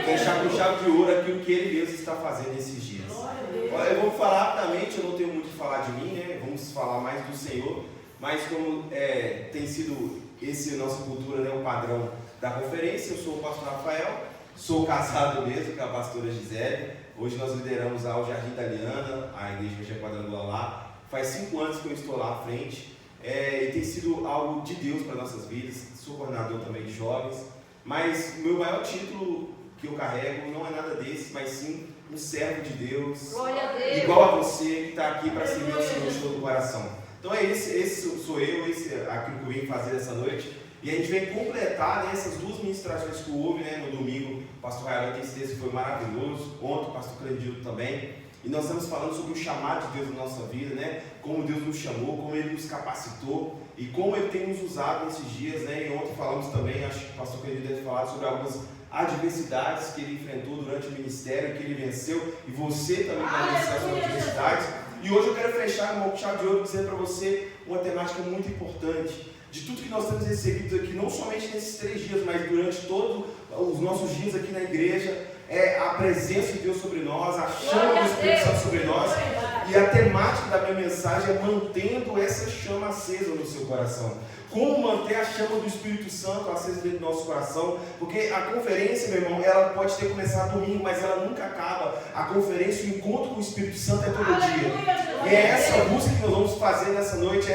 fechar com chave de ouro aquilo que Ele mesmo está fazendo nesses dias. Olha, eu vou falar rapidamente, eu não tenho muito o que falar de mim, né? Vamos falar mais do Senhor, mas como tem sido esse nossa cultura, né, o padrão da conferência, eu sou o pastor Rafael, sou casado mesmo com a pastora Gisele. Hoje nós lideramos ao Jardim da Liana, a igreja quadrangular lá. Faz 5 anos que eu estou lá à frente, e tem sido algo de Deus para nossas vidas. Sou coordenador também de jovens, mas o meu maior título que eu carrego não é nada desse, mas sim um servo de Deus, igual a você que está aqui para servir ao Senhor de todo o coração. Então esse sou eu, esse é aquilo que eu vim fazer essa noite. E a gente vem completar, né, essas 2 ministrações que houve, né, no domingo. O pastor Railan tem certeza que foi maravilhoso, ontem o pastor Cleandildo também. E nós estamos falando sobre o chamado de Deus na nossa vida, né? Como Deus nos chamou, como Ele nos capacitou e como Ele tem nos usado nesses dias, né? E ontem falamos também, acho que o pastor Cleandildo deve falar sobre algumas adversidades que ele enfrentou durante o ministério, que ele venceu, e você também vai vencer as suas adversidades. E hoje eu quero fechar com chave de ouro dizendo para você uma temática muito importante. De tudo que nós temos recebido aqui, não somente nesses 3 dias, mas durante todos os nossos dias aqui na igreja, é a presença de Deus sobre nós, a chama do Espírito Santo sobre nós. E a temática da minha mensagem é mantendo essa chama acesa no seu coração. Como manter a chama do Espírito Santo acesa dentro do nosso coração? Porque a conferência, meu irmão, ela pode ter começado domingo, mas ela nunca acaba. A conferência, o encontro com o Espírito Santo é todo dia. E é essa busca que nós vamos fazer nessa noite,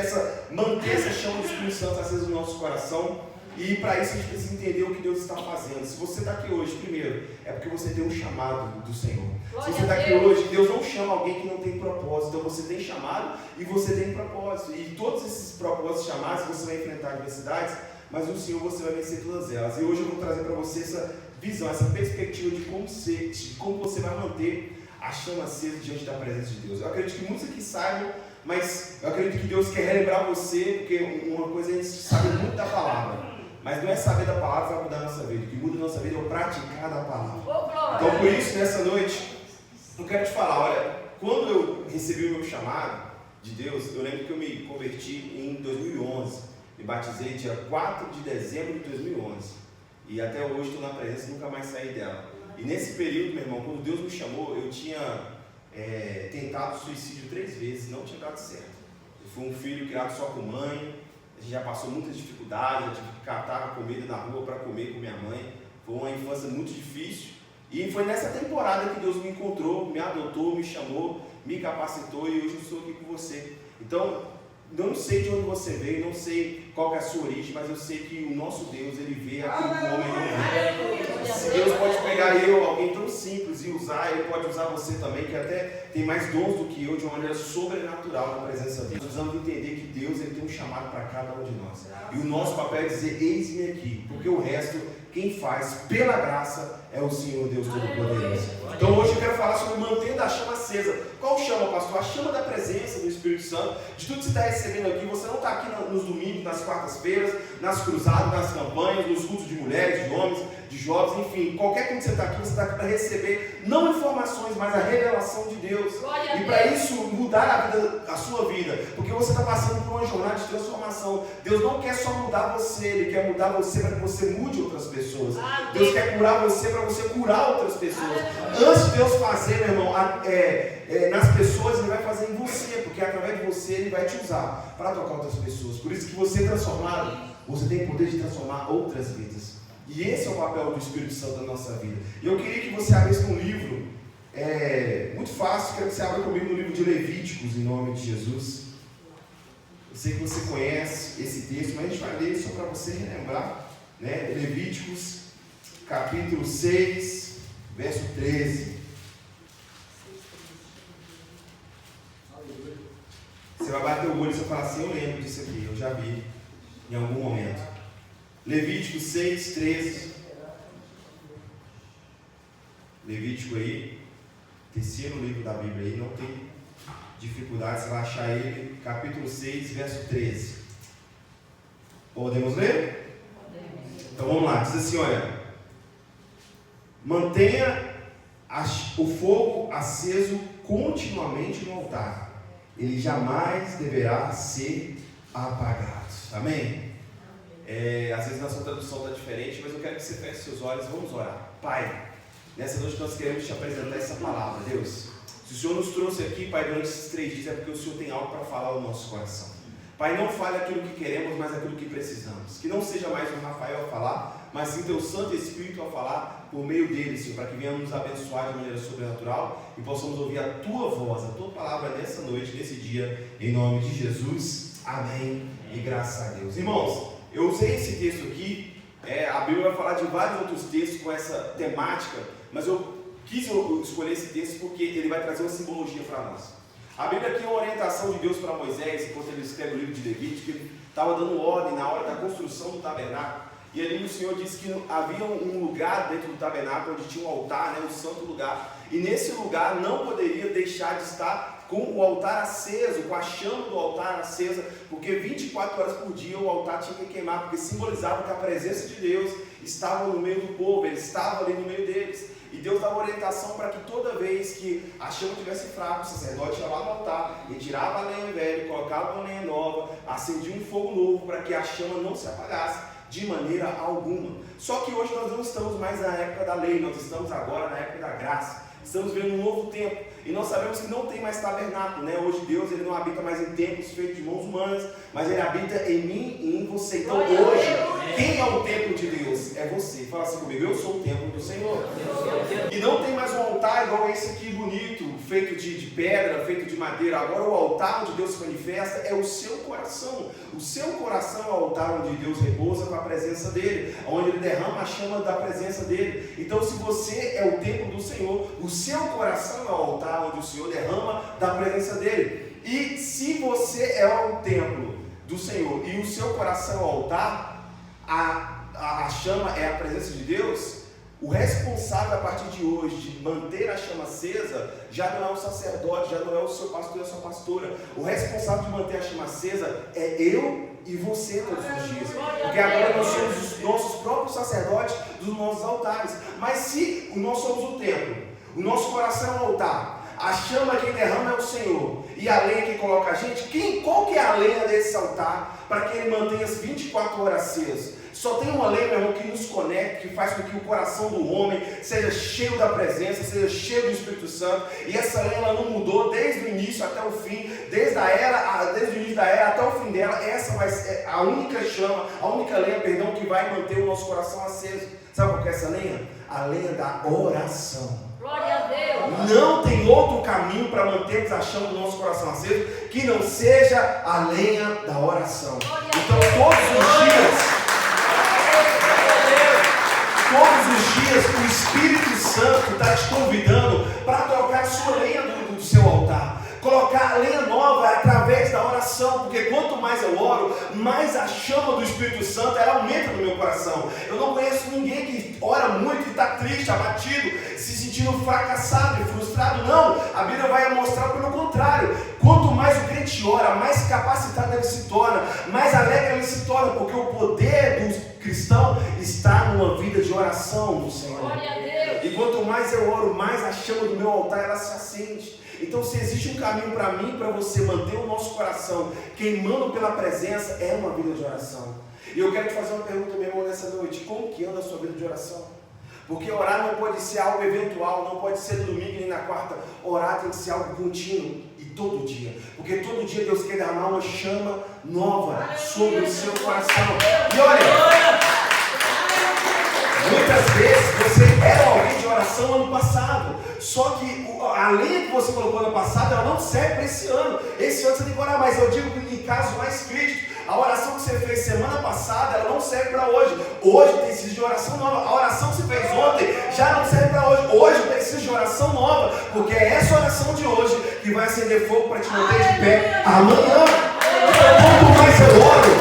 manter essa chama do Espírito Santo acesa no nosso coração. E para isso a gente precisa entender o que Deus está fazendo. Se você está aqui hoje, primeiro, é porque você tem um chamado do Senhor. Se você está aqui hoje, Deus não chama alguém que não tem propósito. Então você tem chamado e você tem propósito. E todos esses propósitos chamados, você vai enfrentar adversidades, mas no Senhor você vai vencer todas elas. E hoje eu vou trazer para você essa visão, essa perspectiva de como você vai manter a chama acesa diante da presença de Deus. Eu acredito que muitos aqui saibam, mas eu acredito que Deus quer relembrar você, porque uma coisa a gente sabe muito da palavra. Mas não é saber da palavra que vai mudar a nossa vida. O que muda a nossa vida é o praticar da palavra. Então, por isso, nessa noite, eu quero te falar, olha, quando eu recebi o meu chamado de Deus, eu lembro que eu me converti em 2011. Me batizei dia 4 de dezembro de 2011. E até hoje estou na presença e nunca mais saí dela. E nesse período, meu irmão, quando Deus me chamou, eu tinha tentado suicídio 3 vezes, não tinha dado certo. Eu fui um filho criado só com mãe. A gente já passou muitas dificuldades, eu tive que catar comida na rua para comer com minha mãe. Foi uma infância muito difícil. E foi nessa temporada que Deus me encontrou, me adotou, me chamou, me capacitou e hoje eu estou aqui com você. Então, eu não sei de onde você veio, não sei qual que é a sua origem, mas eu sei que o nosso Deus, Ele vê aquilo que o homem não vê. Se Deus pode pegar alguém tão simples, e usar, Ele pode usar você também, que até tem mais dons do que eu, de uma maneira sobrenatural na presença dele. Nós precisamos entender que Deus, Ele tem um chamado para cada um de nós. E o nosso papel é dizer, eis-me aqui, porque o resto, quem faz pela graça, é o Senhor Deus Todo-Poderoso. Então hoje eu quero falar sobre mantendo a chama acesa. Qual chama, pastor? A chama da presença do Espírito Santo. De tudo que você está recebendo aqui, você não está aqui nos domingos, nas quartas-feiras, nas cruzadas, nas campanhas, nos cultos de mulheres, de homens, de jovens, enfim. Qualquer coisa que você está aqui para receber, não informações, mas a revelação de Deus. E para isso mudar a sua vida, porque você está passando por uma jornada de transformação. Deus não quer só mudar você, Ele quer mudar você para que você mude outras pessoas. Deus quer curar você para você curar outras pessoas. Antes de Deus fazer, meu irmão, nas pessoas, Ele vai fazer em você, porque através de você Ele vai te usar para tocar outras pessoas. Por isso que você transformado, você tem o poder de transformar outras vidas. E esse é o papel do Espírito Santo na nossa vida. E eu queria que você abrisse um livro, muito fácil, quero que você abra comigo no livro de Levíticos, em nome de Jesus. Eu sei que você conhece esse texto, mas a gente vai ler só para você relembrar, né? Levíticos, capítulo 6, verso 13. Você vai bater o olho e você vai falar assim, eu lembro disso aqui, eu já vi em algum momento. Levítico 6, 13. Levítico aí, terceiro livro da Bíblia aí, não tem dificuldade, você vai achar ele, capítulo 6, verso 13. Podemos ler? Então vamos lá, diz assim, olha. Mantenha o fogo aceso continuamente no altar. Ele jamais deverá ser apagado. Amém? Às vezes na sua tradução está diferente, mas eu quero que você feche seus olhos e vamos orar. Pai, nessa noite nós queremos te apresentar essa palavra, Deus. Se o Senhor nos trouxe aqui, Pai, durante esses 3 dias, é porque o Senhor tem algo para falar ao nosso coração. Pai, não fale aquilo que queremos, mas aquilo que precisamos. Que não seja mais o Rafael a falar, mas sim teu Santo Espírito a falar por meio dele, Senhor, para que venhamos nos abençoar de maneira sobrenatural e possamos ouvir a tua voz, a tua palavra nessa noite, nesse dia, em nome de Jesus. Amém. E graças a Deus. Irmãos, eu usei esse texto aqui, a Bíblia vai falar de vários outros textos com essa temática, mas eu quis escolher esse texto porque ele vai trazer uma simbologia para nós. A Bíblia aqui é uma orientação de Deus para Moisés, enquanto ele escreve o livro de Levítico, ele estava dando ordem na hora da construção do tabernáculo, e ali o Senhor disse que havia um lugar dentro do tabernáculo onde tinha um altar, o santo lugar, e nesse lugar não poderia deixar de estar com o altar aceso, com a chama do altar acesa, porque 24 horas por dia o altar tinha que queimar, porque simbolizava que a presença de Deus estava no meio do povo, ele estava ali no meio deles. E Deus dava orientação para que toda vez que a chama estivesse fraca, o sacerdote ia lá no altar, retirava a lenha velha, colocava uma lenha nova, acendia um fogo novo para que a chama não se apagasse de maneira alguma. Só que hoje nós não estamos mais na época da lei, nós estamos agora na época da graça. Estamos vivendo um novo tempo e nós sabemos que não tem mais tabernáculo, Hoje Deus ele não habita mais em templos feitos de mãos humanas, mas ele habita em mim e em você. Então hoje, quem é o templo de Deus? É você. Fala assim comigo, eu sou o templo do Senhor. E não tem mais um altar igual esse aqui bonito, feito de pedra, feito de madeira. Agora o altar onde Deus se manifesta é o seu coração. O seu coração é o altar onde Deus repousa com a presença dele, onde ele derrama a chama da presença dele. Então se você é o templo do Senhor, o seu coração é o altar onde o Senhor derrama da presença dele. E se você é o templo do Senhor e o seu coração é o altar, a chama é a presença de Deus, o responsável a partir de hoje de manter a chama acesa já não é o sacerdote, já não é o seu pastor e a sua pastora. O responsável de manter a chama acesa é eu e você todos os dias. Porque agora nós somos os nossos próprios sacerdotes dos nossos altares. Mas se nós somos o templo, o nosso coração é o altar, a chama quem derrama é o Senhor, e a lenha que coloca a gente, qual que é a lenha desse altar para que ele mantenha as 24 horas aceso? Só tem uma lenha, meu irmão, que nos conecta, que faz com que o coração do homem seja cheio da presença, seja cheio do Espírito Santo. E essa lenha ela não mudou desde o início até o fim, desde o início da era até o fim dela. Essa vai ser a única chama, a única lenha, que vai manter o nosso coração aceso. Sabe qual que é essa lenha? A lenha da oração. Glória a Deus. Não tem outro caminho para mantermos a chama do nosso coração aceso que não seja a lenha da oração. Então todos os dias o Espírito Santo está te convidando para trocar a sua lenha do seu altar, colocar a lenha nova através da oração, porque quanto mais eu oro, mais a chama do Espírito Santo ela aumenta no meu coração. Eu não conheço ninguém que ora muito e está triste, abatido, se sentindo fracassado e frustrado. Não, a Bíblia vai mostrar pelo contrário. Quanto mais o crente ora, mais capacitado ele se torna, mais alegre ele se torna, porque o poder do cristão está numa vida de oração do Senhor. Glória a Deus. E quanto mais eu oro, mais a chama do meu altar ela se acende. Então se existe um caminho para mim e para você manter o nosso coração queimando pela presença, é uma vida de oração. E eu quero te fazer uma pergunta, meu irmão, nessa noite: como que anda a sua vida de oração? Porque orar não pode ser algo eventual, não pode ser no domingo nem na quarta. Orar tem que ser algo contínuo e todo dia. Porque todo dia Deus quer derramar uma chama nova sobre o seu coração. E olha, muitas vezes você era alguém de oração ano passado, só que a lenha que você colocou ano passado, ela não serve para esse ano. Esse ano você tem que orar, mas eu digo que em casos mais críticos, a oração que você fez semana passada, ela não serve para hoje. Hoje precisa de oração nova. A oração que você fez ontem já não serve para hoje. Hoje precisa de oração nova, porque é essa oração de hoje que vai acender fogo para te manter de pé amanhã. Então, quanto mais eu oro,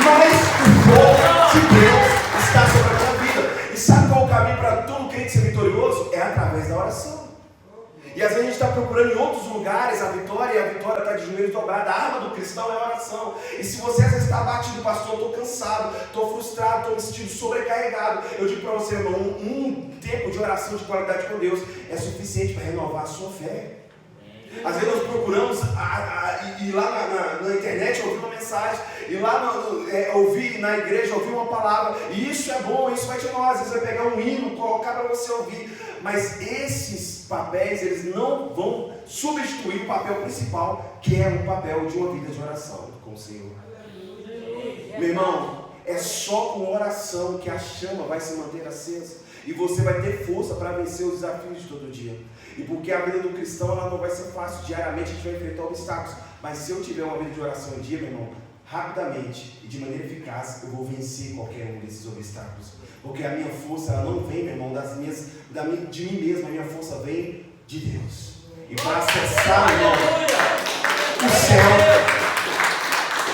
mais o fogo de Deus está sobre a minha vida. E sabe qual é o caminho para todo crente ser vitorioso? É através da oração. E às vezes a gente está procurando em outros lugares a vitória, e a vitória está de joelhos dobrados. A arma do cristão é a oração. E se você às vezes está abatido, pastor, eu estou cansado, estou frustrado, estou me sentindo sobrecarregado, eu digo para você, irmão, um tempo de oração de qualidade com Deus é suficiente para renovar a sua fé. Às vezes nós procuramos ir lá na internet ouvir uma mensagem, ir lá ouvir na igreja, ouvir uma palavra, e isso é bom, isso vai te honrar. Às vezes vai pegar um hino, colocar para você ouvir, mas esses papéis, eles não vão substituir o papel principal, que é o papel de uma vida de oração com o Senhor. Meu irmão, é só com oração que a chama vai se manter acesa e você vai ter força para vencer os desafios de todo dia. E porque a vida do cristão ela não vai ser fácil, diariamente a gente vai enfrentar obstáculos, mas se eu tiver uma vida de oração em dia, meu irmão, rapidamente e de maneira eficaz eu vou vencer qualquer um desses obstáculos, porque a minha força ela não vem, meu irmão, de mim mesmo, a minha força vem de Deus. E para acessar, meu irmão, o céu.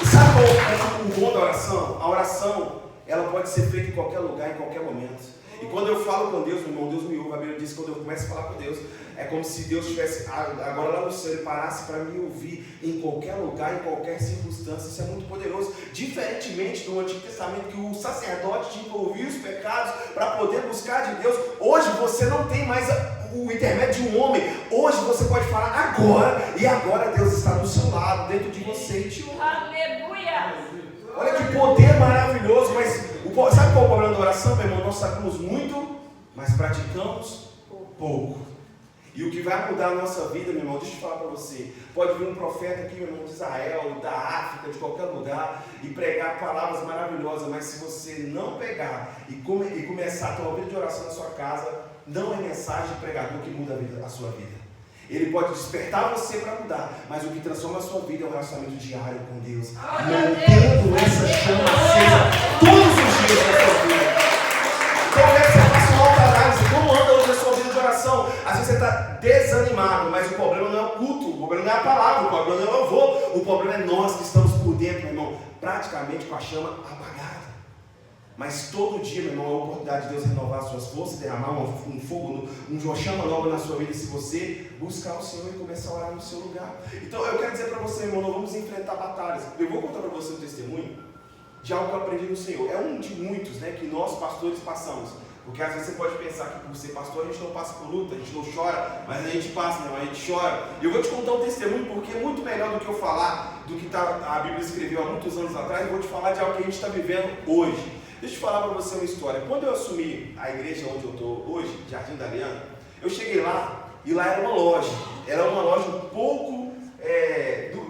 Sabe qual é o bom da oração? A oração, ela pode ser feita em qualquer lugar, em qualquer momento. E quando eu falo com Deus, meu irmão, Deus me ouve. A Bíblia diz que quando eu começo a falar com Deus, é como se Deus estivesse agora lá no céu, ele parasse para me ouvir em qualquer lugar, em qualquer circunstância. Isso é muito poderoso. Diferentemente do Antigo Testamento, que o sacerdote tinha que ouvir os pecados para poder buscar de Deus. Hoje você não tem mais o intermédio de um homem. Hoje você pode falar agora, e agora Deus está do seu lado, dentro de você e te ouve. Aleluia! Olha que poder maravilhoso, mas sabe qual é o problema da oração, meu irmão? Nós sabemos muito, mas praticamos pouco. E o que vai mudar a nossa vida, meu irmão, deixa eu falar para você, pode vir um profeta aqui, meu irmão, de Israel, da África, de qualquer lugar, e pregar palavras maravilhosas, mas se você não pegar e começar a ter uma vida de oração na sua casa, não é mensagem de pregador que muda a sua vida. Ele pode despertar você para mudar, mas o que transforma a sua vida é um relacionamento diário com Deus, mantendo essa chama acesa todos os dias da sua vida. Então eu quero que você faça uma autoanálise. Como anda hoje a sua vida de oração? Às vezes você está desanimado, mas o problema não é o culto, o problema não é a palavra, o problema não é o louvor, o problema é nós que estamos por dentro, meu irmão, praticamente com a chama apagada. Mas todo dia, meu irmão, é a oportunidade de Deus renovar as suas forças, derramar um fogo, uma chama nova na sua vida, se você buscar o Senhor e começar a orar no seu lugar. Então eu quero dizer para você, irmão, nós vamos enfrentar batalhas. Eu vou contar para você um testemunho de algo que eu aprendi no Senhor. É um de muitos, né, que nós pastores passamos. Porque às vezes você pode pensar que por ser pastor a gente não passa por luta, a gente não chora, mas a gente passa, não, a gente chora. E eu vou te contar um testemunho porque é muito melhor do que eu falar do que a Bíblia escreveu há muitos anos atrás. Eu vou te falar de algo que a gente está vivendo hoje. Deixa eu falar para você uma história. Quando eu assumi a igreja onde eu estou hoje, Jardim da Aliança, eu cheguei lá e lá era uma loja. Era uma loja um pouco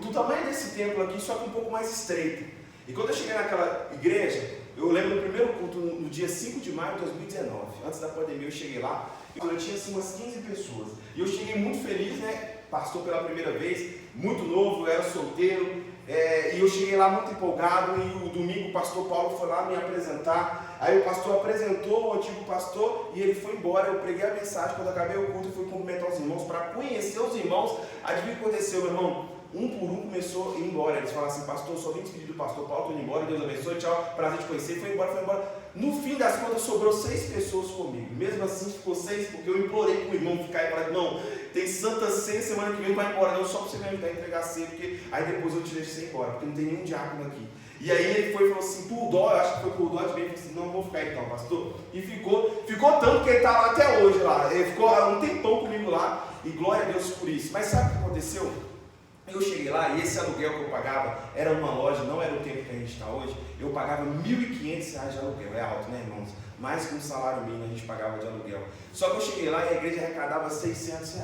do tamanho desse templo aqui, só que um pouco mais estreita. E quando eu cheguei naquela igreja, eu lembro do primeiro culto no dia 5 de maio de 2019. Antes da pandemia eu cheguei lá e eu tinha assim umas 15 pessoas. E eu cheguei muito feliz, né? Pastor pela primeira vez, muito novo, eu era solteiro. E eu cheguei lá muito empolgado e o domingo o pastor Paulo foi lá me apresentar. Aí o pastor apresentou o antigo pastor e ele foi embora. Eu preguei a mensagem, quando acabei o culto eu fui cumprimentar os irmãos para conhecer os irmãos. Adivinha o que aconteceu, meu irmão? Um por um começou a ir embora. Eles falaram assim: pastor, só vim despedir do pastor Paulo, estou indo embora, Deus abençoe, tchau, prazer te conhecer. Foi embora. No fim das contas sobrou 6 pessoas comigo. Mesmo assim ficou 6, porque eu implorei para o irmão ficar e falar: não, tem Santa Ceia, semana que vem vai embora, não, só para você me ajudar a entregar a ceia, porque aí depois eu te deixo você embora, porque não tem nenhum diácono aqui. E aí ele foi e falou assim, por dó, eu acho que foi por dó de bem, ele falou assim: não, vou ficar então, pastor. E ficou tanto que ele está lá até hoje lá. Ele ficou um tempão comigo lá, e glória a Deus por isso. Mas sabe o que aconteceu? Eu cheguei lá e esse aluguel que eu pagava era uma loja, não era o tempo que a gente está hoje. Eu pagava R$ 1.500 de aluguel, é alto, né, irmãos? Mais que um salário mínimo a gente pagava de aluguel. Só que eu cheguei lá e a igreja arrecadava R$ 600.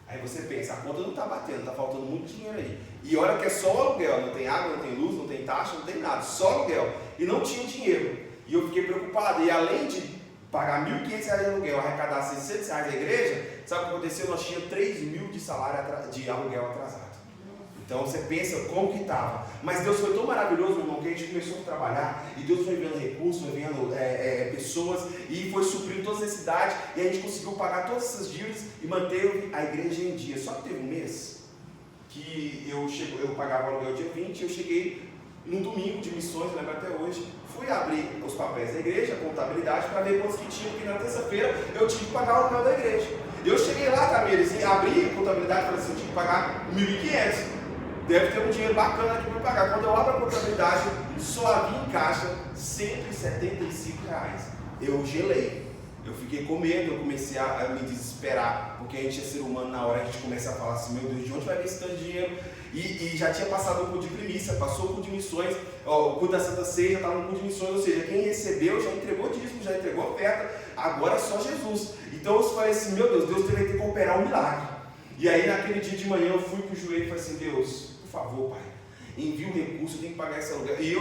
Aí você pensa, a conta não está batendo, está faltando muito dinheiro aí. E olha que é só o aluguel, não tem água, não tem luz, não tem taxa, não tem nada, só aluguel. E não tinha dinheiro. E eu fiquei preocupado. E além de pagar R$ 1.500 de aluguel, arrecadar R$ 600 da igreja, sabe o que aconteceu? Nós tínhamos R$3.000 de salário de aluguel atrasado. Então você pensa como que estava. Mas Deus foi tão maravilhoso, meu irmão, que a gente começou a trabalhar e Deus foi vendo recursos, foi vendo pessoas e foi suprindo todas as necessidades e a gente conseguiu pagar todas essas dívidas e manteve a igreja em dia. Só que teve um mês que eu pagava o aluguel dia 20 e eu cheguei no domingo de missões, lembro até hoje, fui abrir os papéis da igreja, a contabilidade, para ver quantos que tinha, porque na terça-feira eu tive que pagar o aluguel da igreja. Eu cheguei lá, Tamires, e abri a contabilidade e falei assim: eu tinha que pagar R$ 1.500. Deve ter um dinheiro bacana aqui para pagar. Quando eu abro a contabilidade, só havia em caixa R$ 175. Eu gelei. eu fiquei com medo, eu comecei a me desesperar, porque a gente é ser humano, na hora a gente começa a falar assim, meu Deus, de onde vai vir esse tanto de dinheiro? E já tinha passado o culto de primícia, passou o culto de missões, o culto da Santa Ceia já estava no culto de missões, ou seja, quem recebeu já entregou dízimo, já entregou oferta, agora é só Jesus. Então eu falei assim, meu Deus, Deus vai ter que operar um milagre. E aí naquele dia de manhã eu fui pro joelho e falei assim, Deus, por favor, Pai, envia um recurso, eu tenho que pagar esse aluguel. E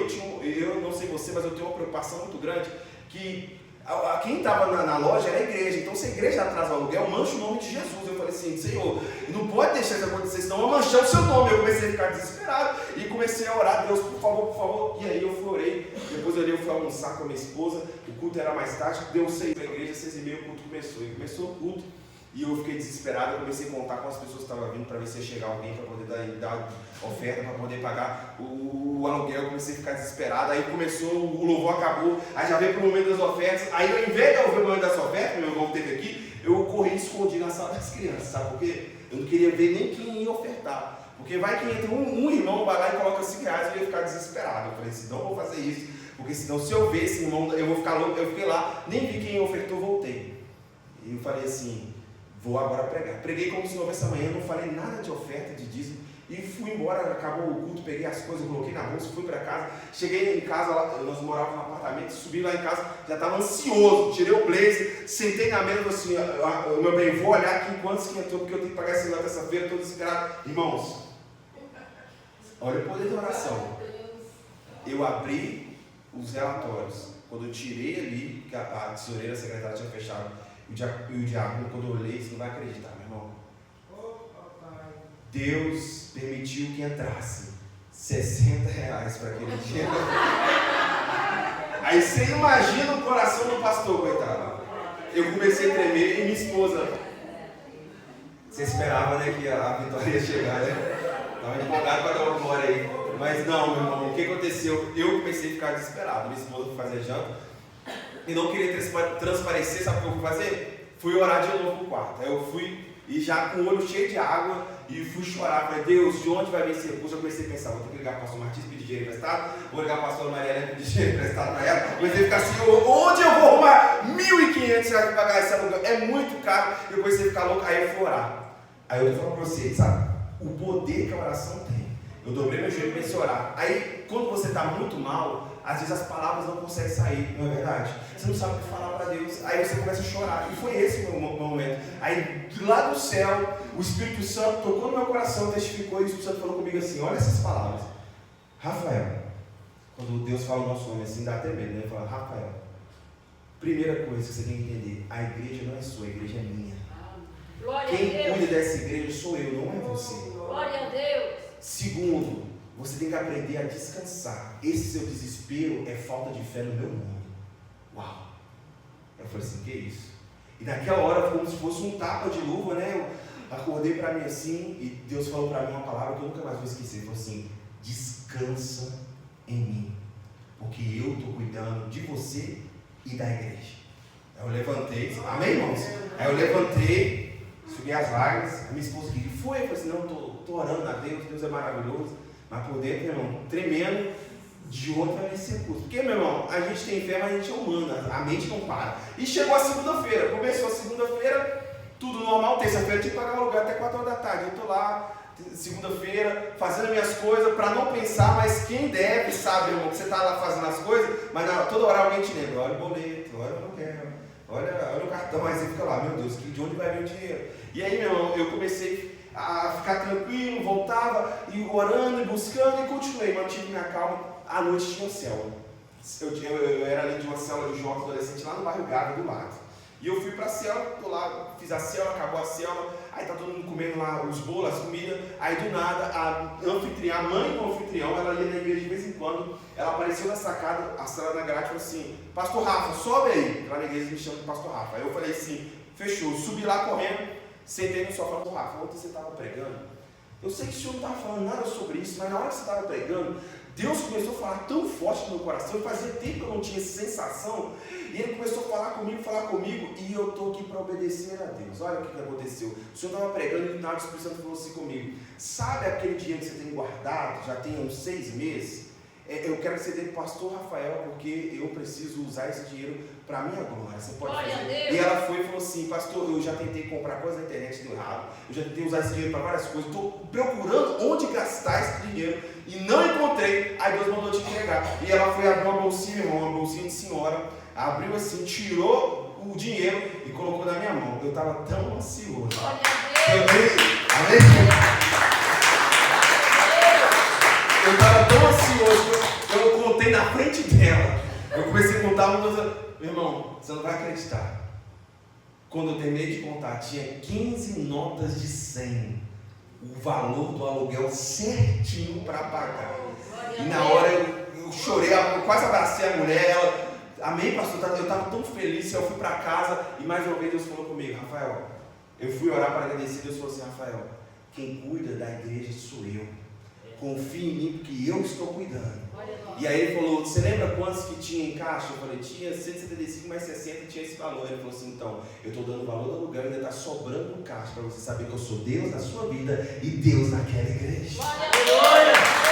eu não sei você, mas eu tenho uma preocupação muito grande, que quem estava na loja era a igreja, então se a igreja atrasa o aluguel, mancha o nome de Jesus. Eu falei assim, Senhor, não pode deixar isso acontecer, senão eu vou manchar o seu nome. Eu comecei a ficar desesperado e comecei a orar, Deus, por favor. E aí eu fui, orei, depois eu fui almoçar com a minha esposa, o culto era mais tarde, deu 6 da igreja, 6h30 o culto começou. E começou o culto e eu fiquei desesperado, eu comecei a contar com as pessoas que estavam vindo para ver se ia chegar alguém para poder dar oferta, para poder pagar o aluguel. Eu comecei a ficar desesperado, aí começou, o louvor acabou, aí já veio para o momento das ofertas, aí ao invés de eu ver o momento das ofertas, meu irmão teve aqui, eu corri escondido na sala das crianças, sabe por quê? Eu não queria ver nem quem ia ofertar, porque vai que entra um irmão, vai lá e coloca R$5, eu ia ficar desesperado. Eu falei assim, não vou fazer isso, porque senão se eu ver esse irmão, eu vou ficar louco. Eu fiquei lá, nem vi quem ofertou, voltei. E eu falei assim, vou agora pregar. Preguei como se não houvesse amanhã, não falei nada de oferta, de dízimo, e fui embora. Acabou o culto, peguei as coisas, coloquei na bolsa, fui para casa. Cheguei em casa, lá, nós morávamos no apartamento, subi lá em casa, já estava ansioso, tirei o blazer, sentei na mesa e falei assim, meu bem, vou olhar aqui quantos que entrou, porque eu tenho que pagar esse lá terça-feira, estou desesperado. Irmãos, olha o poder da oração. Eu abri os relatórios, quando eu tirei ali, que a tesoureira, a secretária tinha fechado, e o diabo, quando eu olhei, você não vai acreditar, meu irmão. Deus permitiu que entrasse R$60 para aquele dia. Aí você imagina o coração do pastor, coitado. Eu comecei a tremer e minha esposa. Você esperava, né, que a vitória ia chegar, né? Estava empolgado para dar uma glória aí. Mas não, meu irmão, o que aconteceu? Eu comecei a ficar desesperado. Minha esposa foi fazer janta e não queria transparecer, sabe o que eu fui fazer? Fui orar de novo pro quarto. Aí eu fui e já com o olho cheio de água e fui chorar. Falei, Deus, de onde vai vir esse recurso? Eu comecei a pensar, vou ter que ligar para o pastor Martins pedir dinheiro emprestado, vou ligar para a pastora Mariana pedir dinheiro emprestado para ela. Comecei a ficar assim, onde eu vou arrumar R$1.500 para pagar esse aluguel? É muito caro. Eu comecei a ficar louco, aí eu fui orar. Aí eu tô falando para vocês, sabe, o poder que a oração tem. Eu dobrei meu joelho e comecei a orar. Aí, quando você está muito mal, às vezes as palavras não conseguem sair, não é verdade? Você não sabe o que falar para Deus, aí você começa a chorar. E foi esse o meu momento. Aí, lá do céu, o Espírito Santo tocou no meu coração, testificou, e o Espírito Santo falou comigo assim, olha essas palavras. Rafael, quando Deus fala o nosso nome assim, dá até medo, né? Ele fala, Rafael, primeira coisa que você tem que entender, a igreja não é sua, a igreja é minha. Quem cuida dessa igreja sou eu, não é você. Glória a Deus. Segundo, você tem que aprender a descansar. Esse seu desespero é falta de fé no meu nome. Uau! Eu falei assim, que isso? E naquela hora, como se fosse um tapa de luva, né? Eu acordei para mim assim, e Deus falou para mim uma palavra que eu nunca mais vou esquecer. Ele falou assim, descansa em mim, porque eu estou cuidando de você e da igreja. Aí eu levantei, amém, irmãos? Aí eu levantei, subi as lágrimas, a minha esposa, o que foi? Eu falei assim, não, estou orando a Deus, Deus é maravilhoso. Mas por dentro, meu irmão, tremendo, de onde vai esse recurso? Porque, meu irmão, a gente tem fé, mas a gente é humano, a mente não para. E chegou a segunda-feira, começou a segunda-feira, tudo normal, terça-feira tinha que pagar o aluguel até 4 horas da tarde. Eu estou lá, segunda-feira, fazendo minhas coisas, para não pensar, mas quem deve, sabe, irmão, que você está lá fazendo as coisas, mas toda hora alguém te lembra, olha o boleto, olha o aluguel, olha o cartão, aí você fica lá, meu Deus, de onde vai vir o dinheiro? E aí, meu irmão, eu comecei a ficar tranquilo, voltava, e orando, e buscando, e continuei, mantive minha calma. À noite tinha célula. Eu era além de uma célula de jovens adolescentes lá no bairro Gávea, do lado. E eu fui para a célula, tô lá, fiz a célula, acabou a célula, aí tá todo mundo comendo lá os bolos, as comidas, aí do nada, a anfitriã, a mãe do anfitrião, ela ia na igreja de vez em quando, ela apareceu na sacada, a sala da grade, falou assim, Pastor Rafa, sobe aí. Lá na igreja me chamam de Pastor Rafa. Aí eu falei assim, fechou, subi lá correndo, sentei no sofá, falei, Rafa, ontem você estava pregando, eu sei que o senhor não estava falando nada sobre isso, mas na hora que você estava pregando, Deus começou a falar tão forte no meu coração, fazia tempo que eu não tinha essa sensação, e Ele começou a falar comigo, e eu estou aqui para obedecer a Deus. Olha o que aconteceu, o senhor estava pregando, e na hora o Espírito Santo falou assim comigo, sabe aquele dinheiro que você tem guardado, já tem uns 6 meses? eu quero que você dê para o pastor Rafael, porque eu preciso usar esse dinheiro para a minha glória. Você pode fazer. E ela foi e falou assim: pastor, eu já tentei comprar coisa na internet, deu errado. Eu já tentei usar esse dinheiro para várias coisas. Estou procurando onde gastar esse dinheiro e não encontrei. Aí Deus mandou te entregar. E ela foi abrir uma bolsinha, irmão, uma bolsinha de senhora. Abriu assim, tirou o dinheiro e colocou na minha mão. Eu estava tão ansioso. Eu estava tão ansioso que eu contei na frente dela. Eu comecei a contar uma coisa. Meu irmão, você não vai acreditar. Quando eu terminei de contar, tinha 15 notas de 100. O valor do aluguel certinho para pagar. E na hora eu chorei, eu quase abracei a mulher. Ela, amém, pastor, eu estava tão feliz. Eu fui para casa e mais uma vez Deus falou comigo: Rafael, eu fui orar para agradecer. Deus falou assim: Rafael, quem cuida da igreja sou eu. Confie em mim, porque eu estou cuidando. E aí ele falou: você lembra quantos que tinha em caixa? Eu falei: tinha 175 mais 60, tinha esse valor. Ele falou assim: então, eu estou dando o valor do aluguel e ainda está sobrando no caixa, para você saber que eu sou Deus na sua vida e Deus naquela igreja.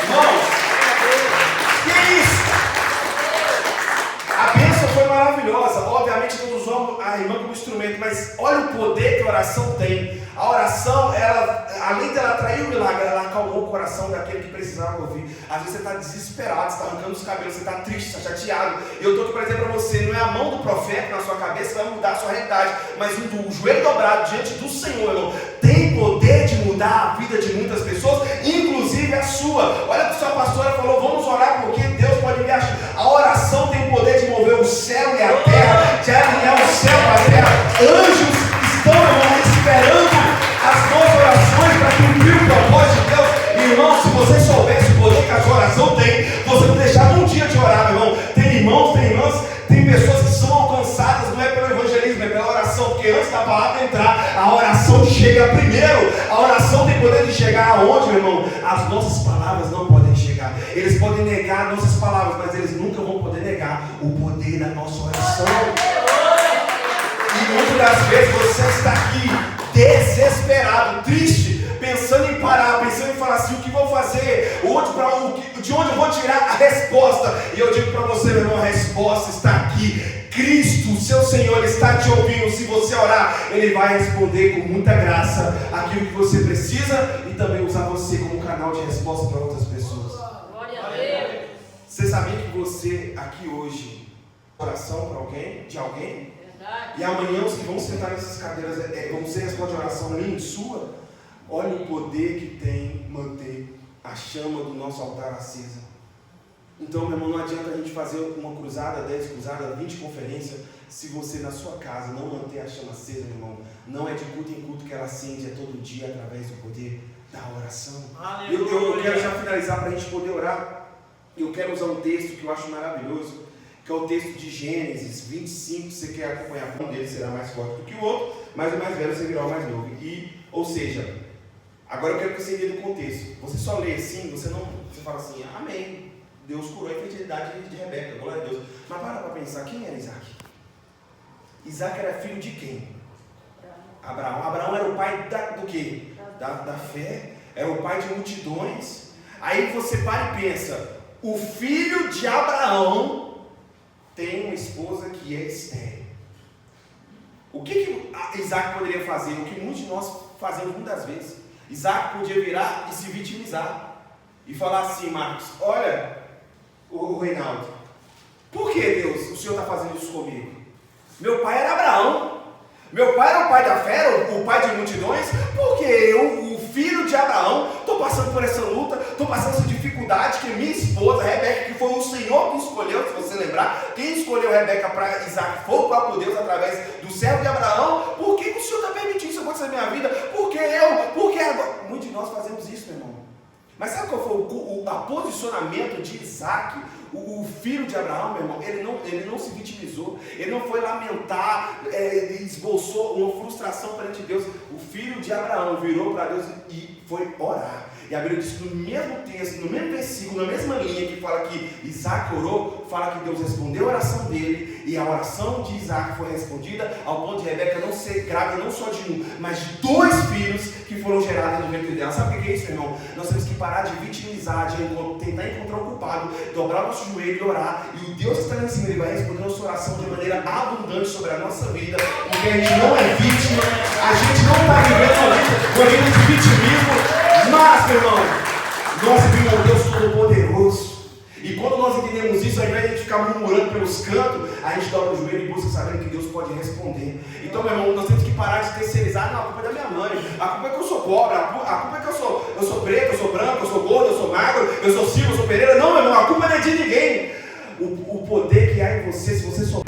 Irmãos, que isso? A bênção foi maravilhosa. Obviamente todos usamos a irmã como instrumento, mas olha o poder que a oração tem. A oração, ela, além dela atrair o milagre, ela acalmou o coração daquele que precisava ouvir. Às vezes você está desesperado, você está arrancando os cabelos, você está triste, está chateado. E eu estou aqui para dizer para você: não é a mão do profeta na sua cabeça que vai mudar a sua realidade, mas o joelho dobrado diante do Senhor, irmão, tem poder de mudar a vida de muitas pessoas, inclusive a sua. Olha o que a sua pastora falou: vamos orar porque Deus pode me achar. A oração tem o poder de mover o céu e a terra, de alinhar o céu com a terra. Anjos estão, irmão, esperando as nossas orações para cumprir o propósito de Deus. Irmão, se você soubesse o poder que a sua oração tem, você não deixava um dia de orar, meu irmão. Tem irmãos, tem irmãs, tem pessoas que são alcançadas, não é pelo evangelismo, é pela oração, porque antes da palavra entrar, a oração chega primeiro. A oração tem poder de chegar aonde, meu irmão? As nossas palavras não podem chegar. Eles podem negar nossas palavras, mas eles nunca vão poder negar o poder da nossa oração. E muitas das vezes você está aqui desesperado, triste, pensando em parar, pensando em falar assim: o que vou fazer? De onde eu vou tirar a resposta? E eu digo para você, meu irmão, a resposta está aqui. Cristo, seu Senhor, Ele está te ouvindo. Se você orar, Ele vai responder com muita graça aquilo que você precisa e também usar você como canal de resposta para outras pessoas. Glória a Deus. Você sabia que você aqui hoje, oração para alguém, de alguém? E amanhã os que vão sentar nessas cadeiras vão ser resposta de oração minha e sua. Olha o poder que tem manter a chama do nosso altar acesa. Então, meu irmão, não adianta a gente fazer uma cruzada, 10 cruzadas, 20 conferências, se você na sua casa não manter a chama acesa, meu irmão. Não é de culto em culto que ela acende, é todo dia através do poder da oração. Eu quero já finalizar para a gente poder orar. Eu quero usar um texto que eu acho maravilhoso, que é o texto de Gênesis 25, se você quer acompanhar, um deles será mais forte do que o outro, mas o mais velho servirá o mais novo. Ou seja, agora eu quero que você entenda o contexto. Você só lê assim, você fala assim: amém, Deus curou a infertilidade de Rebeca, glória a Deus. Mas para pensar, quem era Isaac? Isaac era filho de quem? Abraão. Abraão era o pai do quê? Da fé, era o pai de multidões. Aí você para e pensa: o filho de Abraão tem uma esposa que é estéril. O que Isaac poderia fazer? O que muitos de nós fazemos muitas vezes. Isaac podia virar e se vitimizar e falar assim: Marcos, olha, o Reinaldo, por que Deus, o Senhor está fazendo isso comigo? Meu pai era Abraão, meu pai era o pai da fé, o pai de multidões, porque eu, o filho de Abraão, estou passando por essa luta, estou passando essa dificuldade, que minha esposa, Rebeca, que foi o Senhor que escolheu, se você lembrar, quem escolheu Rebeca para Isaac foi o próprio Deus através do servo de Abraão. Por que o Senhor está permitindo isso acontecer na minha vida? Porque agora? Muitos de nós fazemos isso, meu irmão. Mas sabe qual foi o posicionamento de Isaac, o filho de Abraão, meu irmão? Ele não se vitimizou, ele não foi lamentar, ele esboçou uma frustração perante Deus. O filho de Abraão virou para Deus e foi orar. E a Bíblia diz que no mesmo texto, no mesmo versículo, na mesma linha que fala que Isaac orou, fala que Deus respondeu a oração dele, e a oração de Isaac foi respondida, ao ponto de Rebeca não ser grávida, não só de um, mas de 2 filhos que foram gerados no ventre dela. Sabe o que é isso, irmão? Nós temos que parar de vitimizar, de tentar encontrar um culpado, dobrar o nosso joelho e orar, e o Deus que está lá em cima, Ele vai responder a nossa oração de maneira abundante sobre a nossa vida, porque a gente não é vítima, a gente não está vivendo uma vida de vitimismo, mas, meu irmão, nós vivemos um Deus Todo-Poderoso. E quando nós entendemos isso, ao invés de a gente ficar murmurando pelos cantos, a gente dobra o joelho e busca sabendo que Deus pode responder. Então, meu irmão, nós temos que parar de terceirizar. Não, a culpa é da minha mãe, a culpa é que eu sou pobre, a culpa é que eu sou preto, eu sou branco, eu sou gordo, eu sou magro, eu sou Silva, eu sou Pereira. Não, meu irmão, a culpa não é de ninguém. O poder que há em você, se você só